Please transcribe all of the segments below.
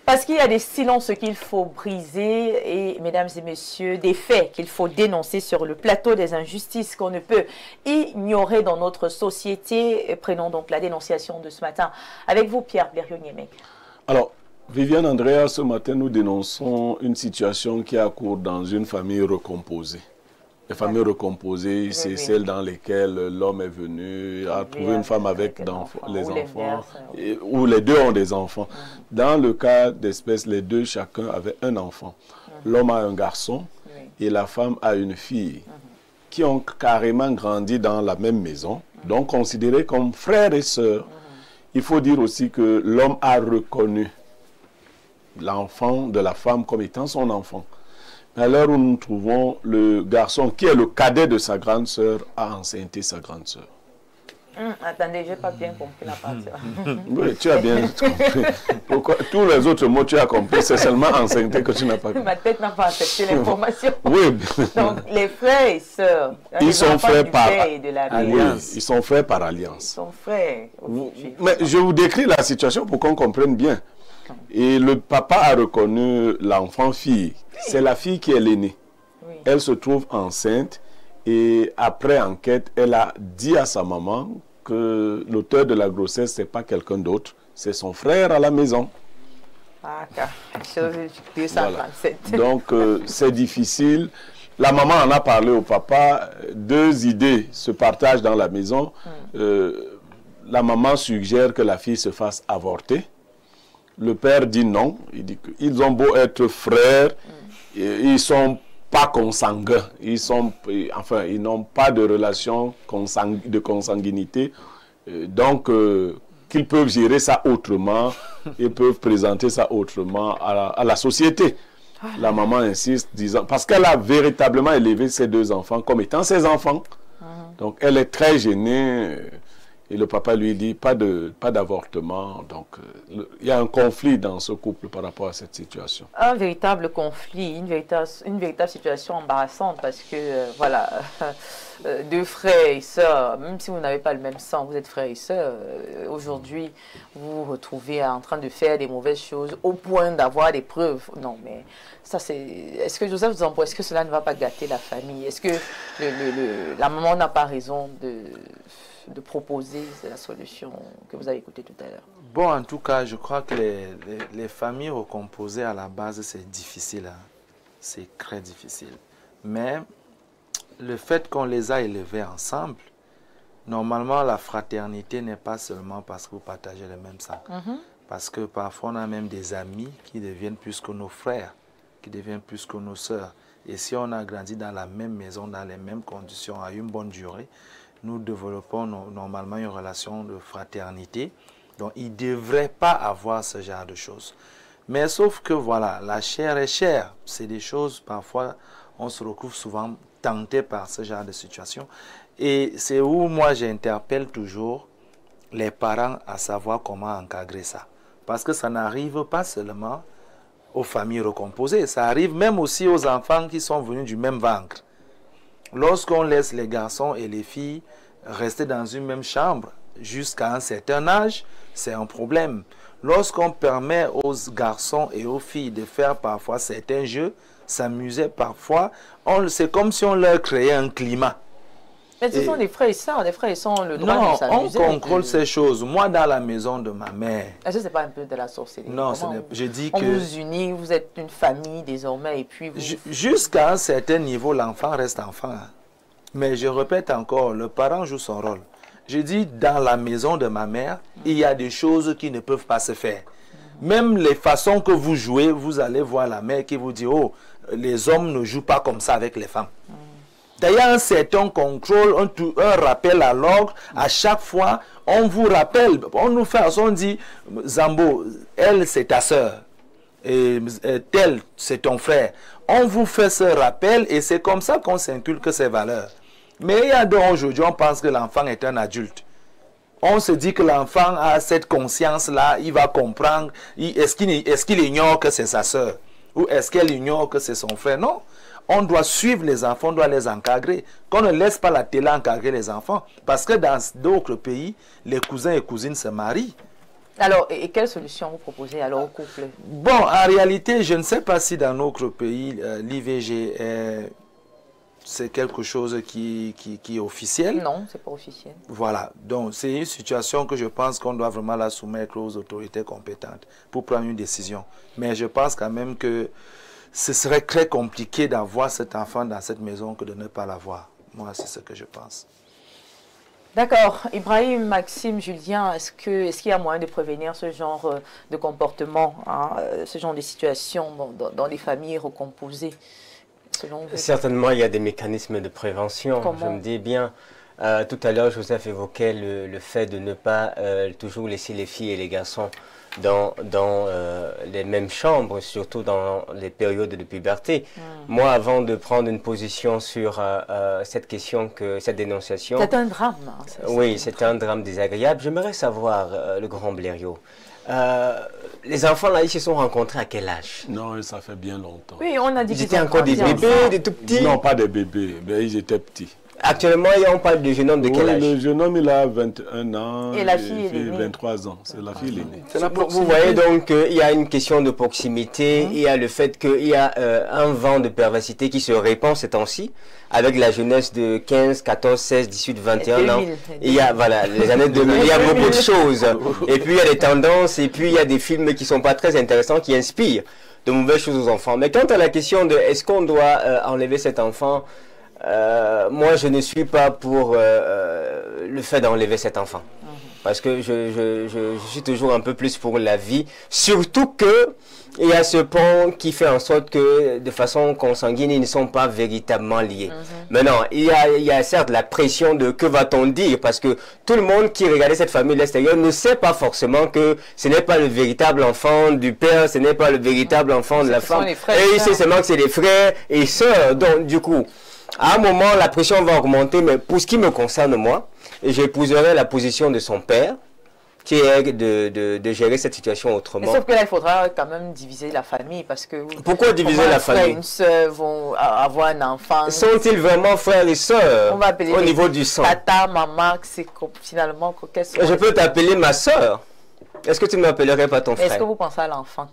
Parce qu'il y a des silences qu'il faut briser et, mesdames et messieurs, des faits qu'il faut dénoncer sur le plateau, des injustices qu'on ne peut ignorer dans notre société. Prenons donc la dénonciation de ce matin avec vous, Pierre Blériot-Niémec. Alors, Viviane Andrea, ce matin, nous dénonçons une situation qui a cours dans une famille recomposée. Les familles recomposées, c'est celles dans lesquelles l'homme est venu, a trouvé une femme avec les enfants, ou les deux ont des enfants. Dans le cas d'espèce, les deux, chacun avait un enfant. L'homme a un garçon et la femme a une fille qui ont carrément grandi dans la même maison, donc considérés comme frères et sœurs. Il faut dire aussi que l'homme a reconnu l'enfant de la femme comme étant son enfant. À l'heure où nous trouvons, le garçon qui est le cadet de sa grande sœur a enceinté sa grande sœur. Attendez, je n'ai pas bien compris la partie. Oui, tu as bien compris. Pourquoi? Tous les autres mots, tu as compris. C'est seulement enceinté que tu n'as pas compris. Ma tête n'a pas accepté l'information. Oui. Donc, les frères et sœurs, ils sont frères par alliance. Ils sont frères par alliance. Ils sont frères. Mais je vous décris la situation pour qu'on comprenne bien. Et le papa a reconnu l'enfant fille. C'est la fille qui est l'aînée. Elle se trouve enceinte et après enquête, elle a dit à sa maman que l'auteur de la grossesse, ce n'est pas quelqu'un d'autre, c'est son frère à la maison. Ah, voilà. Donc, c'est difficile. La maman en a parlé au papa. Deux idées se partagent dans la maison. La maman suggère que la fille se fasse avorter. Le père dit non. Il dit qu'ils ont beau être frères, ils ne sont pas consanguins. Ils n'ont pas de relation de consanguinité. Donc, qu'ils peuvent gérer ça autrement. Ils peuvent présenter ça autrement à la société. La maman insiste, disant, parce qu'elle a véritablement élevé ses deux enfants comme étant ses enfants. Donc, elle est très gênée. Et le papa lui dit, pas d'avortement. Donc, il y a un conflit dans ce couple par rapport à cette situation. Un véritable conflit, une véritable situation embarrassante parce que, voilà, deux frères et sœurs, même si vous n'avez pas le même sang, vous êtes frères et sœurs, aujourd'hui, vous vous retrouvez en train de faire des mauvaises choses au point d'avoir des preuves. Non, mais ça, c'est... Est-ce que Joseph Zambo, est-ce que cela ne va pas gâter la famille? Est-ce que la maman n'a pas raison de proposer la solution que vous avez écoutée tout à l'heure? Bon, en tout cas, je crois que les familles recomposées à la base, c'est difficile. Hein. C'est très difficile. Mais le fait qu'on les a élevés ensemble, normalement, la fraternité n'est pas seulement parce que vous partagez le même sang. Parce que parfois, on a même des amis qui deviennent plus que nos frères, qui deviennent plus que nos sœurs. Et si on a grandi dans la même maison, dans les mêmes conditions, à une bonne durée, nous développons normalement une relation de fraternité. Donc, il ne devrait pas avoir ce genre de choses. Mais sauf que, voilà, la chair est chère. C'est des choses, parfois, on se retrouve souvent tenté par ce genre de situation. Et c'est où, moi, j'interpelle toujours les parents à savoir comment encadrer ça. Parce que ça n'arrive pas seulement aux familles recomposées. Ça arrive même aussi aux enfants qui sont venus du même ventre. Lorsqu'on laisse les garçons et les filles rester dans une même chambre jusqu'à un certain âge, c'est un problème. Lorsqu'on permet aux garçons et aux filles de faire parfois certains jeux, s'amuser parfois, c'est comme si on leur créait un climat. Mais ce sont des frères et sœurs ont le droit de s'amuser. Non, on contrôle ces choses. Moi, dans la maison de ma mère... Est-ce que ce n'est pas un peu de la sorcellerie? Non, je dis que... On vous unit, vous êtes une famille désormais, et puis vous... Jusqu'à un certain niveau, l'enfant reste enfant. Mais je répète encore, le parent joue son rôle. Je dis, dans la maison de ma mère, il y a des choses qui ne peuvent pas se faire. Même les façons que vous jouez, vous allez voir la mère qui vous dit, oh, les hommes ne jouent pas comme ça avec les femmes. D'ailleurs, un certain contrôle, un rappel à l'ordre, à chaque fois, on vous rappelle, on nous fait, on dit, Zambo, elle c'est ta soeur, et tel c'est ton frère. On vous fait ce rappel et c'est comme ça qu'on s'inculque ces valeurs. Mais il y a donc aujourd'hui, on pense que l'enfant est un adulte. On se dit que l'enfant a cette conscience-là, il va comprendre, est-ce qu'il ignore que c'est sa soeur? Ou est-ce qu'elle ignore que c'est son frère? Non. On doit suivre les enfants, on doit les encadrer. Qu'on ne laisse pas la télé encadrer les enfants. Parce que dans d'autres pays, les cousins et cousines se marient. Alors, et quelle solution vous proposez alors au couple? Bon, en réalité, je ne sais pas si dans notre pays, l'IVG c'est quelque chose qui est officiel. Non, c'est pas officiel. Voilà, donc c'est une situation que je pense qu'on doit vraiment la soumettre aux autorités compétentes pour prendre une décision. Mais je pense quand même que ce serait très compliqué d'avoir cet enfant dans cette maison que de ne pas l'avoir. Moi, c'est ce que je pense. D'accord. Ibrahim, Maxime, Julien, est-ce qu'il y a moyen de prévenir ce genre de comportement, hein, ce genre de situation dans les familles recomposées? Certainement, il y a des mécanismes de prévention. Comment? Je me dis bien, tout à l'heure, Joseph évoquait le fait de ne pas toujours laisser les filles et les garçons dans les mêmes chambres, surtout dans les périodes de puberté. Moi, avant de prendre une position sur cette question, cette dénonciation... C'est un drame. Hein, oui, c'est un drame désagréable. J'aimerais savoir, le grand Blériot, les enfants là, ils se sont rencontrés à quel âge? Non, ça fait bien longtemps. Oui, on a dit qu'ils étaient encore des bébés, des tout petits? Non, pas des bébés, mais ils étaient petits. Actuellement, on parle de jeune homme de quel âge? Le jeune homme, il a 21 ans. Et la fille, elle est née. 23 ans. C'est la fille l'aînée. Vous voyez donc qu'il y a une question de proximité, il y a le fait qu'il y a un vent de perversité qui se répand ces temps-ci, avec la jeunesse de 15, 14, 16, 18, 21 ans. Il y a, voilà, les années 2000, il y a beaucoup de choses. Et puis il y a des tendances, et puis il y a des films qui ne sont pas très intéressants, qui inspirent de mauvaises choses aux enfants. Mais quant à la question de est-ce qu'on doit enlever cet enfant, moi je ne suis pas pour le fait d'enlever cet enfant. Parce que je suis toujours un peu plus pour la vie. Surtout que il y a ce pont qui fait en sorte que de façon consanguine, ils ne sont pas véritablement liés. Maintenant, il y a certes la pression de que va-t-on dire, parce que tout le monde qui regardait cette famille de l'extérieur ne sait pas forcément que ce n'est pas le véritable enfant du père, ce n'est pas le véritable enfant de la femme. Et il sait seulement que c'est les frères et sœurs. Donc du coup, à un moment, la pression va augmenter, mais pour ce qui me concerne moi, j'épouserai la position de son père, qui est de gérer cette situation autrement. Mais sauf que là, il faudra quand même diviser la famille, parce que... Pourquoi diviser la famille? Une soeur vont avoir un enfant. Sont-ils vraiment frères et sœurs au niveau du sang? Tata, maman, c'est finalement... Je peux t'appeler ma sœur. Est-ce que tu ne m'appellerais pas ton frère? Est-ce que vous pensez à l'enfant?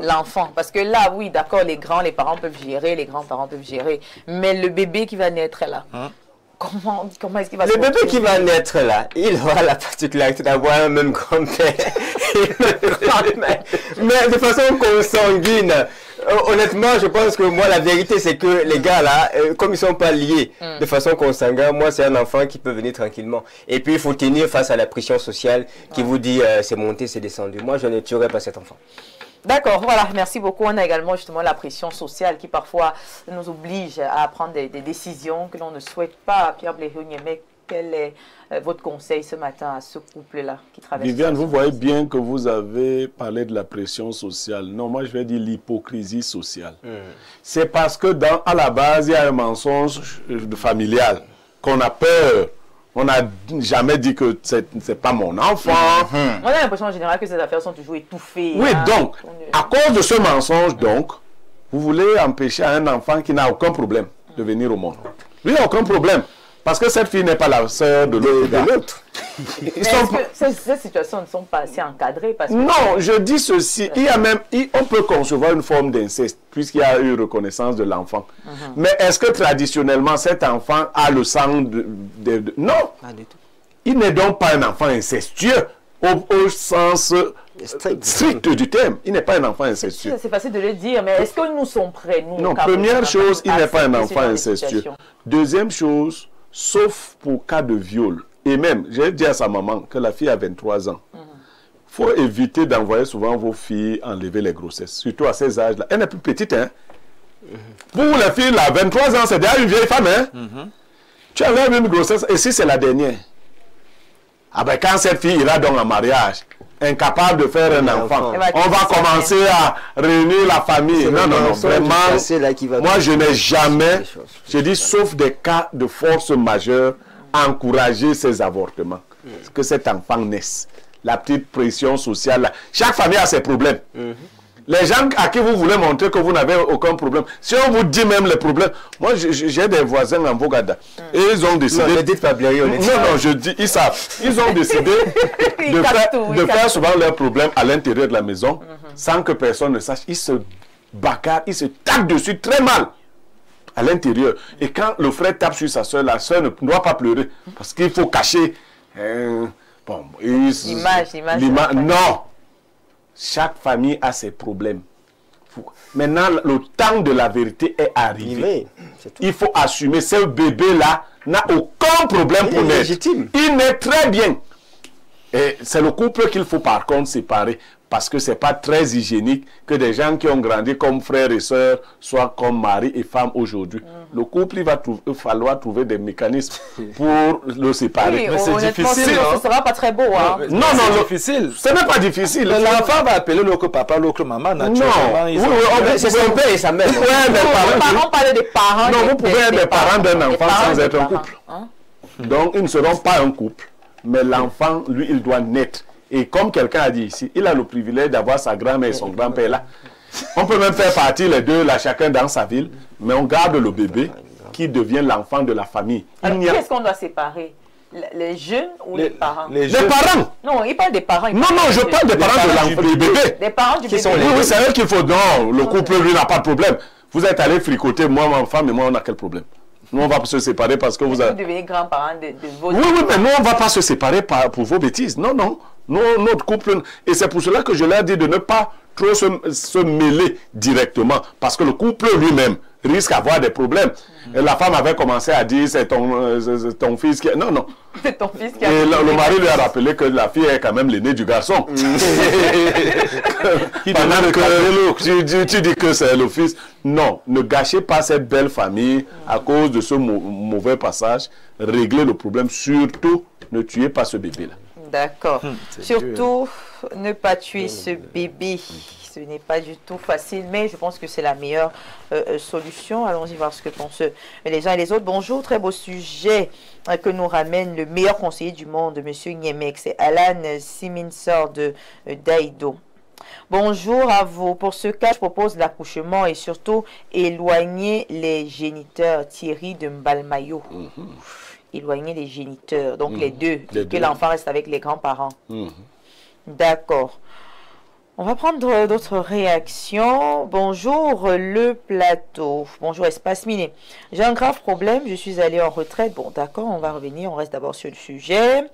L'enfant, parce que là, oui, d'accord, les parents peuvent gérer, les grands-parents peuvent gérer, mais le bébé qui va naître là, comment est-ce qu'il va se retrouver? Le bébé qui va naître là, il aura la particularité d'avoir un même grand-père et une grand-mère, mais de façon consanguine. Honnêtement, je pense que moi, la vérité, c'est que les gars là, comme ils ne sont pas liés de façon consanguine, moi, c'est un enfant qui peut venir tranquillement. Et puis, il faut tenir face à la pression sociale qui vous dit c'est monté, c'est descendu. Moi, je ne tuerai pas cet enfant. D'accord, voilà, merci beaucoup. On a également justement la pression sociale qui parfois nous oblige à prendre des décisions que l'on ne souhaite pas. Pierre Blériot, quel est votre conseil ce matin à ce couple-là qui traverse? Viviane, vous voyez bien que vous avez parlé de la pression sociale. Non, moi je vais dire l'hypocrisie sociale. C'est parce que à la base, il y a un mensonge familial qu'on a peur. On n'a jamais dit que ce n'est pas mon enfant. On a l'impression en général que ces affaires sont toujours étouffées. Oui, donc, à cause de ce mensonge, donc, vous voulez empêcher un enfant qui n'a aucun problème de venir au monde. Lui, il n'a aucun problème. Parce que cette fille n'est pas la sœur de l'autre. Ces situations ne sont pas assez encadrées parce que... Non, je dis ceci. Il y a même, on peut concevoir une forme d'inceste puisqu'il y a eu reconnaissance de l'enfant. Mais est-ce que traditionnellement cet enfant a le sang Non. Pas du tout. Il n'est donc pas un enfant incestueux au sens strict du terme. Il n'est pas un enfant incestueux. C'est facile de le dire, mais est-ce que nous sommes prêts nous, non, première chose, il n'est pas un enfant incestueux. Deuxième chose, sauf pour cas de viol. Et même, j'ai dit à sa maman que la fille a 23 ans. Il faut éviter d'envoyer souvent vos filles enlever les grossesses, surtout à ces âges-là. Elle n'est plus petite, hein. Pour les filles, là, 23 ans, c'est déjà une vieille femme, hein. Tu enlèves une grossesse, et si c'est la dernière, ah ben quand cette fille ira donc en mariage, incapable de faire un enfant, on va commencer à réunir la famille. Non, non, non, vraiment, moi je n'ai jamais, je dis sauf des cas de force majeure, encourager ces avortements. Que cet enfant naisse. La petite pression sociale, là. Chaque famille a ses problèmes. Les gens à qui vous voulez montrer que vous n'avez aucun problème, si on vous dit même les problèmes, moi j'ai des voisins en Bogada, et ils ont décidé... Non, ne dites pas Blériot. Non, je dis, ils savent. Ils ont décidé de faire souvent leurs problèmes à l'intérieur de la maison, sans que personne ne sache. Ils se bagarrent, ils se tapent dessus très mal à l'intérieur. Et quand le frère tape sur sa soeur, la soeur ne doit pas pleurer, parce qu'il faut cacher... l'image. Non. Chaque famille a ses problèmes. Maintenant, le temps de la vérité est arrivé. Il faut assumer. Ce bébé-là n'a aucun problème pour naître. Il naît très bien. Et c'est le couple qu'il faut par contre séparer. Parce que ce n'est pas très hygiénique que des gens qui ont grandi comme frères et sœurs soient comme mari et femme aujourd'hui. Le couple, il va falloir trouver des mécanismes pour le séparer. Oui, mais c'est difficile. Ce ne sera pas très beau. Hein. Non, difficile. Ce n'est pas difficile. L'enfant va appeler l'autre papa, l'autre maman, naturellement. Non, c'est son père et sa mère. On parle des parents. Non, vous pouvez être des parents d'un enfant sans être un couple. Donc, ils ne seront pas un couple. Mais l'enfant, lui, il doit naître. Et comme quelqu'un a dit ici, il a le privilège d'avoir sa grand-mère et son grand-père là. On peut même faire partir les deux, là, chacun dans sa ville, mais on garde le bébé qui devient l'enfant de la famille. Alors, qui est-ce qu'on doit séparer? Les jeunes ou les parents? Les parents. Non, il parle des parents. Non, je parle des parents de l'enfant, du bébé. Des parents du bébé. Oui, c'est eux qu'il faut. Non, le couple, lui, n'a pas de problème. Vous êtes allé fricoter, moi, ma femme et moi, on a quel problème? Nous, on va se séparer parce que vous avez... Vous devenez grands-parents de vos... Oui, mais nous, on ne va pas se séparer pour vos bêtises. Non. Notre couple... Et c'est pour cela que je leur dis de ne pas trop se mêler directement. Parce que le couple lui-même risque d'avoir des problèmes. Et la femme avait commencé à dire, c'est ton fils qui... Non. C'est ton fils qui a... Et le mari lui a rappelé que la fille est quand même l'aînée du garçon. Pendant que tu dis que c'est le fils. Non, ne gâchez pas cette belle famille à cause de ce mauvais passage. Réglez le problème. Surtout, ne tuez pas ce bébé-là. D'accord. Surtout, ne pas tuer ce bébé. Ce n'est pas du tout facile, mais je pense que c'est la meilleure solution. Allons-y voir ce que pensent les uns et les autres. Bonjour, très beau sujet que nous ramène le meilleur conseiller du monde, M. Niemek. C'est Alan Siminsor de Daïdo. Bonjour à vous. Pour ce cas, je propose l'accouchement et surtout éloigner les géniteurs. Thierry de Mbalmayo. Éloigner les géniteurs, donc les deux, que l'enfant reste avec les grands-parents. D'accord. On va prendre d'autres réactions. Bonjour le plateau. Bonjour Espace Miné. J'ai un grave problème, je suis allée en retraite. Bon d'accord, on va revenir, on reste d'abord sur le sujet.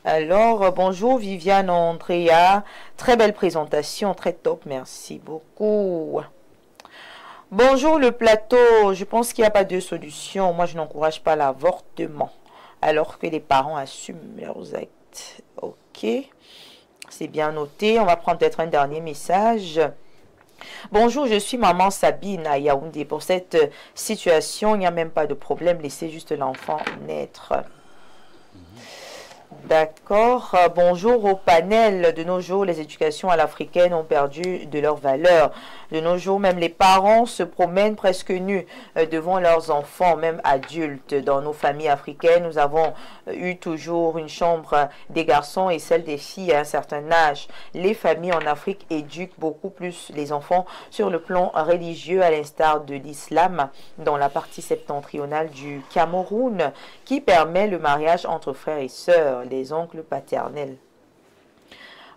Alors, bonjour Viviane Andrea. Très belle présentation, très top, merci beaucoup. Bonjour le plateau, je pense qu'il n'y a pas de solution. Moi, je n'encourage pas l'avortement, alors que les parents assument leurs actes. Ok, c'est bien noté. On va prendre peut-être un dernier message. Bonjour, je suis maman Sabine à Yaoundé. Pour cette situation, il n'y a même pas de problème. Laissez juste l'enfant naître. D'accord. Bonjour au panel. De nos jours, les éducations à l'africaine ont perdu de leur valeur. De nos jours, même les parents se promènent presque nus devant leurs enfants, même adultes. Dans nos familles africaines, nous avons eu toujours une chambre des garçons et celle des filles à un certain âge. Les familles en Afrique éduquent beaucoup plus les enfants sur le plan religieux, à l'instar de l'islam dans la partie septentrionale du Cameroun, qui permet le mariage entre frères et sœurs, les oncles paternels.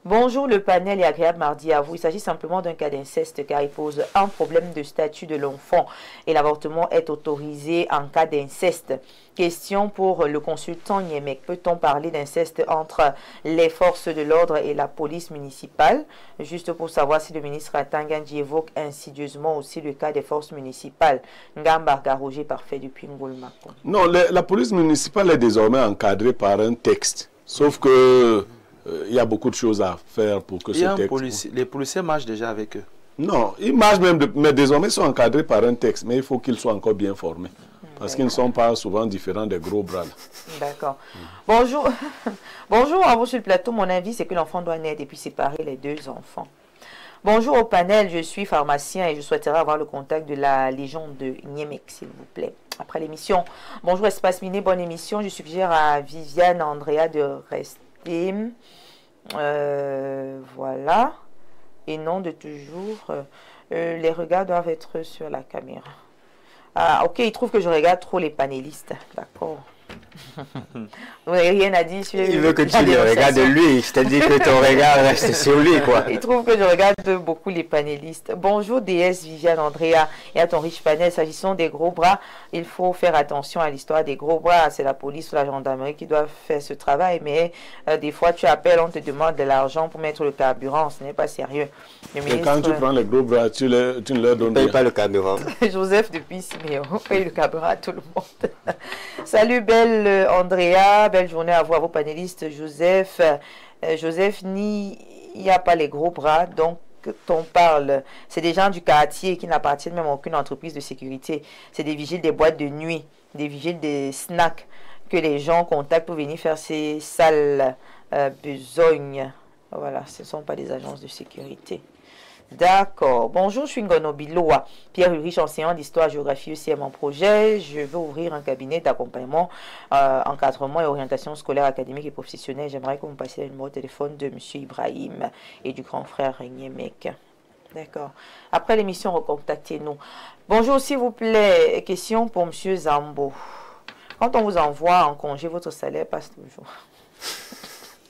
Bonjour le panel et agréable mardi à vous. Il s'agit simplement d'un cas d'inceste car il pose un problème de statut de l'enfant et l'avortement est autorisé en cas d'inceste. Question pour le consultant Niemek. Peut-on parler d'inceste entre les forces de l'ordre et la police municipale? Juste pour savoir si le ministre Atangandji évoque insidieusement aussi le cas des forces municipales. Ngambarga Roger, parfait depuis Ngolmako. Non, la police municipale est désormais encadrée par un texte. Sauf que il y a beaucoup de choses à faire pour que ce texte... Les policiers marchent déjà avec eux. Non, ils marchent même, mais désormais ils sont encadrés par un texte. Mais il faut qu'ils soient encore bien formés. Parce qu'ils ne sont pas souvent différents des gros bras. D'accord. Bonjour. Bonjour à vous sur le plateau. Mon avis, c'est que l'enfant doit naître et puis séparer les deux enfants. Bonjour au panel. Je suis pharmacien et je souhaiterais avoir le contact de la Légion de Niemek, s'il vous plaît. Après l'émission. Bonjour Espace Miné, bonne émission. Je suggère à Viviane Andrea de rester. Voilà. et non de toujours. Les regards doivent être sur la caméra. Ah, ok, il trouve que je regarde trop les panélistes. D'accord. Vous n'avez rien à dire sur... Il veut que tu le regardes lui, c'est-à-dire que ton regard reste sur lui, quoi. Il trouve que je regarde beaucoup les panélistes. Bonjour DS Viviane Andrea et à ton riche panel. S'agissant des gros bras, il faut faire attention à l'histoire des gros bras. C'est la police ou la gendarmerie qui doivent faire ce travail, mais des fois tu appelles, on te demande de l'argent pour mettre le carburant, ce n'est pas sérieux. Et quand tu prends les gros bras, tu ne leur donnes rien. Pas le carburant. Joseph depuis Siméon paye le carburant à tout le monde. Salut belle Andrea, belle journée à vous, à vos panélistes. Joseph, il n'y a pas les gros bras, donc on parle, c'est des gens du quartier qui n'appartiennent même à aucune entreprise de sécurité. C'est des vigiles des boîtes de nuit, des vigiles des snacks que les gens contactent pour venir faire ces sales besognes. Voilà, ce ne sont pas des agences de sécurité. D'accord. Bonjour, je suis Ngono Biloa, Pierre Ulrich, enseignant d'histoire, géographie UCM en projet. Je veux ouvrir un cabinet d'accompagnement, encadrement et orientation scolaire, académique et professionnelle. J'aimerais que vous me passiez le numéro de téléphone de M. Ibrahim et du grand frère Niemek. D'accord. Après l'émission, recontactez-nous. Bonjour, s'il vous plaît. Question pour M. Zambo. Quand on vous envoie en congé, votre salaire passe toujours.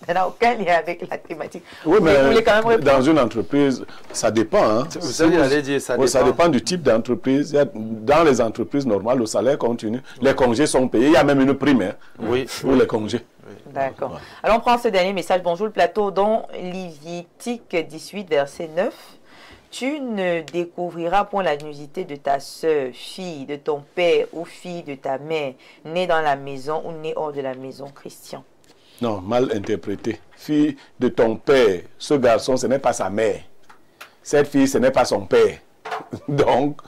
Ça n'a aucun lien avec la thématique. Oui, mais quand même dans une entreprise, ça dépend. Hein. Ça dépend du type d'entreprise. Dans les entreprises normales, le salaire continue. Les congés sont payés. Il y a même une prime pour les congés. D'accord. Ouais. Alors, on prend ce dernier message. Bonjour le plateau. Dans Lévitique 18, verset 9, tu ne découvriras point la nudité de ta soeur, fille de ton père ou fille de ta mère, née dans la maison ou née hors de la maison, Christian. Non, mal interprété. Fille de ton père, ce garçon, ce n'est pas sa mère. Cette fille, ce n'est pas son père. Donc...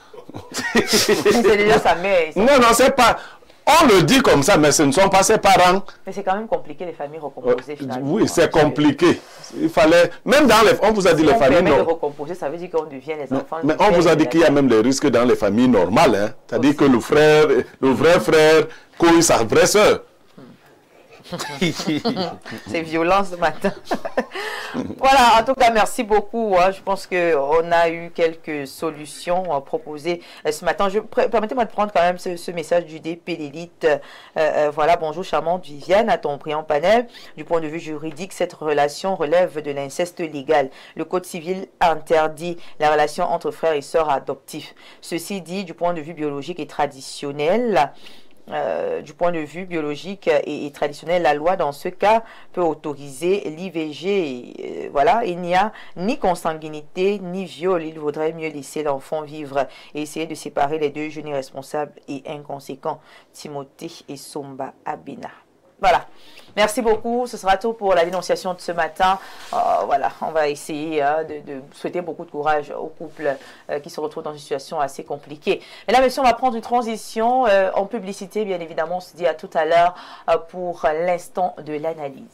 c'est déjà sa mère. Non, c'est pas... On le dit comme ça, mais ce ne sont pas ses parents. Mais c'est quand même compliqué, les familles recomposées. Oui, c'est compliqué. Il fallait... Même dans les... On vous a dit les familles... de recomposer, ça veut dire qu'on devient les enfants... Mais on vous a dit qu'il y a même des risques dans les familles normales. Hein. C'est-à-dire que le vrai frère couille sa vraie sœur. C'est violent ce matin. Voilà, en tout cas, merci beaucoup. Hein. Je pense qu'on a eu quelques solutions proposées ce matin. Permettez-moi de prendre quand même ce message du DP l'élite. Voilà, bonjour charmante Viviane, à ton brillant panel. Du point de vue juridique, cette relation relève de l'inceste légal. Le Code civil interdit la relation entre frères et sœurs adoptifs. Ceci dit, du point de vue biologique et traditionnel, du point de vue biologique et traditionnel, la loi dans ce cas peut autoriser l'IVG. Voilà, il n'y a ni consanguinité ni viol. Il vaudrait mieux laisser l'enfant vivre et essayer de séparer les deux jeunes irresponsables et inconséquents, Timothée et Somba Abena. Voilà. Merci beaucoup. Ce sera tout pour la dénonciation de ce matin. Voilà, on va essayer de souhaiter beaucoup de courage aux couples qui se retrouvent dans une situation assez compliquée. Mais là, monsieur, on va prendre une transition en publicité, bien évidemment. On se dit à tout à l'heure pour l'instant de l'analyse.